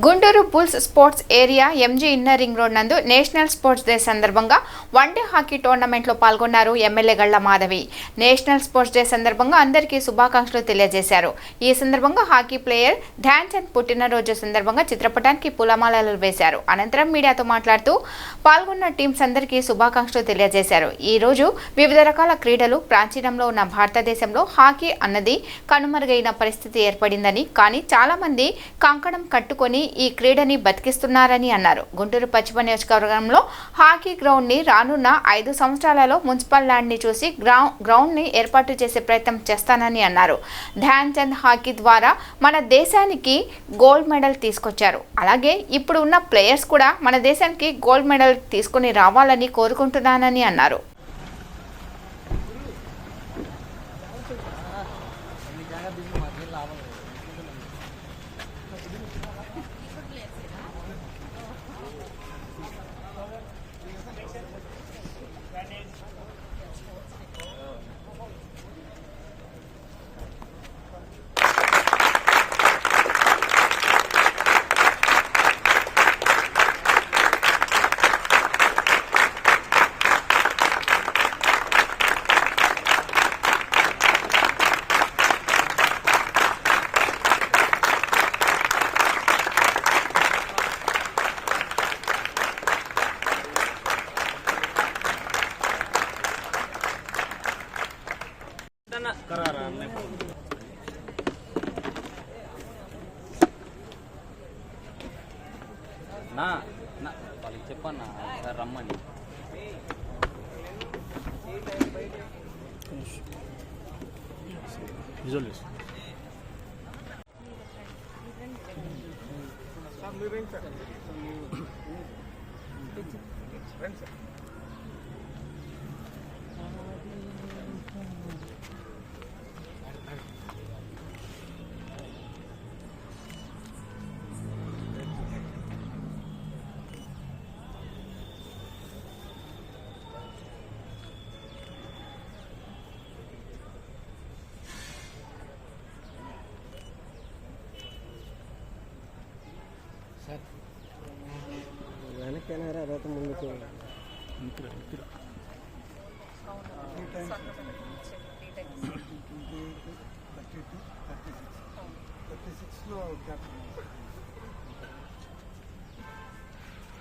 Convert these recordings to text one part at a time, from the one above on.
Guntur bulls sports area MG inner ring road నందు national sports day సందర్భంగా one day hockey టోర్నమెంట్లో పాల్గొన్నారు MLA Galla Madhavi. National sports day సందర్భంగా అందరికీ శుభాకాంక్షలు తెలియజేశారు. ఈ సందర్భంగా హాకీ ప్లేయర్ ధ్యాన్ చంద్ పుట్టినరోజు సందర్భంగా చిత్రపటానికి పూలమాలలు వేశారు. అనంతరం మీడియాతో మాట్లాడుతూ పాల్గొన్న టీమ్స్ అందరికీ శుభాకాంక్షలు తెలియజేశారు. ఈ రోజు వివిధ రకాల క్రీడలు ప్రాచీనంలో ఉన్న భారతదేశంలో హాకీ అన్నది కనుమరుగైన పరిస్థితి ఏర్పడిందని, కానీ చాలా మంది కంకణం కట్టుకొని ఈ క్రీడని బతికిస్తున్నారని అన్నారు. గుంటూరు పశ్చిమ నియోజకవర్గంలో హాకీ గ్రౌండ్ ని రానున్న 5 సంవత్సరాలలో మున్సిపల్ ల్యాండ్ ని చూసి గ్రౌండ్ ని ఏర్పాటు చేసే ప్రయత్నం చేస్తానని అన్నారు. ధ్యాన్ చంద్ హాకీ ద్వారా మన దేశానికి గోల్డ్ మెడల్ తీసుకొచ్చారు. అలాగే ఇప్పుడు ఉన్న ప్లేయర్స్ కూడా మన దేశానికి గోల్డ్ మెడల్ తీసుకుని రావాలని కోరుకుంటున్నానని అన్నారు. నా వాళ్ళకి చెప్పన్నా సార్ రమ్మని. వెనకైనా తర్వాత ముందుకు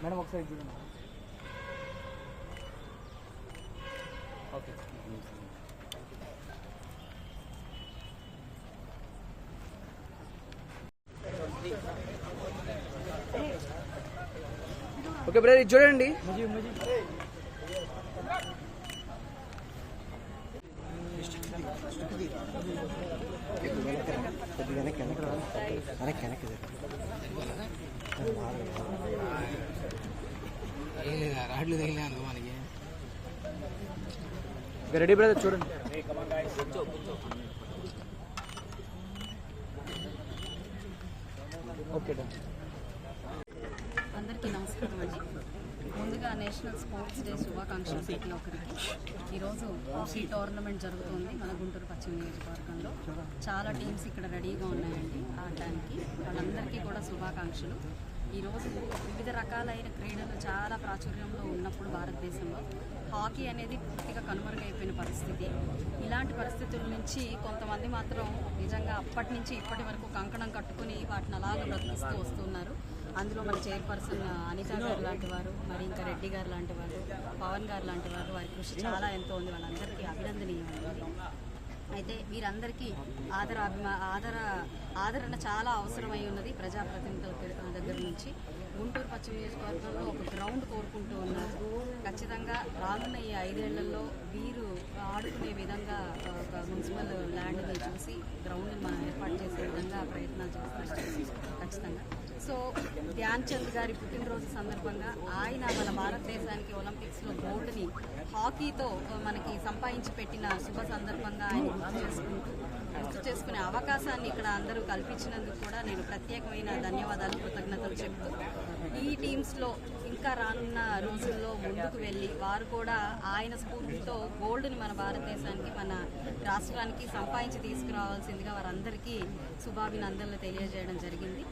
మేడం ఒకసారి చూడండి. ఓకే ఓకే బ్రదర్, ఇది చూడండి. రాడ్లు తగిలినా అనుకో మనకి. రెడీ బ్రదర్, చూడండి. Okay done. అందరికీ నమస్కారం అండి. ముందుగా నేషనల్ స్పోర్ట్స్ డే శుభాకాంక్షలు ప్రతి ఒక్కరికి. ఈరోజు హాకీ టోర్నమెంట్ జరుగుతుంది మన గుంటూరు పశ్చిమ నియోజకవర్గంలో. చాలా టీమ్స్ ఇక్కడ రెడీగా ఉన్నాయండి ఆడడానికి. వాళ్ళందరికీ కూడా శుభాకాంక్షలు. ఈరోజు వివిధ రకాలైన క్రీడలు చాలా ప్రాచుర్యంలో ఉన్నప్పుడు భారతదేశంలో హాకీ అనేది పూర్తిగా కనుమరుగైపోయిన పరిస్థితి. ఇలాంటి పరిస్థితుల నుంచి కొంతమంది మాత్రం నిజంగా అప్పటి నుంచి ఇప్పటి వరకు కంకణం కట్టుకుని వాటిని అలాగే బ్రతికిస్తూ వస్తున్నారు. అందులో మన చైర్పర్సన్ అనిత గారు లాంటి వారు, మరి ఇంకా రెడ్డి గారు లాంటి వారు, పవన్ గారు లాంటి వారు, వారి కృషి చాలా ఎంతో ఉంది. వాళ్ళందరికీ అభినందనీయమైనది. అయితే వీరందరికీ ఆదరణ చాలా అవసరమై ఉన్నది ప్రజాప్రతినిధుల దగ్గర నుంచి. గుంటూరు పశ్చిమ నియోజకవర్గంలో ఒక గ్రౌండ్ కోరుకుంటూ ఉన్నారు. ఖచ్చితంగా రానున్న ఈ 5 ఏళ్లలో వీరు ఆడుకునే విధంగా ఒక మున్సిపల్ ల్యాండ్ని చూసి గ్రౌండ్ని మనం ఏర్పాటు చేసే విధంగా ప్రయత్నాలు చేస్తారు ఖచ్చితంగా. సో ధ్యాన్ చంద్ గారి పుట్టినరోజు సందర్భంగా ఆయన మన భారతదేశానికి ఒలింపిక్స్లో గోల్డ్ని హాకీతో మనకి సంపాదించి పెట్టిన శుభ సందర్భంగా ఆయన గుర్తు చేసుకునే అవకాశాన్ని ఇక్కడ అందరూ కల్పించినందుకు కూడా నేను ప్రత్యేకమైన ధన్యవాదాలు, కృతజ్ఞతలు చెప్తూ ఈ టీమ్స్లో ఇంకా రానున్న రోజుల్లో ముందుకు వెళ్ళి వారు కూడా ఆయన స్ఫూర్తితో గోల్డ్ని మన భారతదేశానికి మన రాష్ట్రానికి సంపాదించి తీసుకురావాల్సిందిగా వారందరికీ శుభాభినందనలు తెలియజేయడం జరిగింది.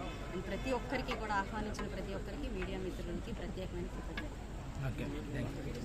ప్రతి ఒక్కరికి కూడా ఆహ్వానించిన ప్రతి ఒక్కరికి మీడియా మిత్రులకి ప్రత్యేకమైన కృతజ్ఞతలు. Okay thank you.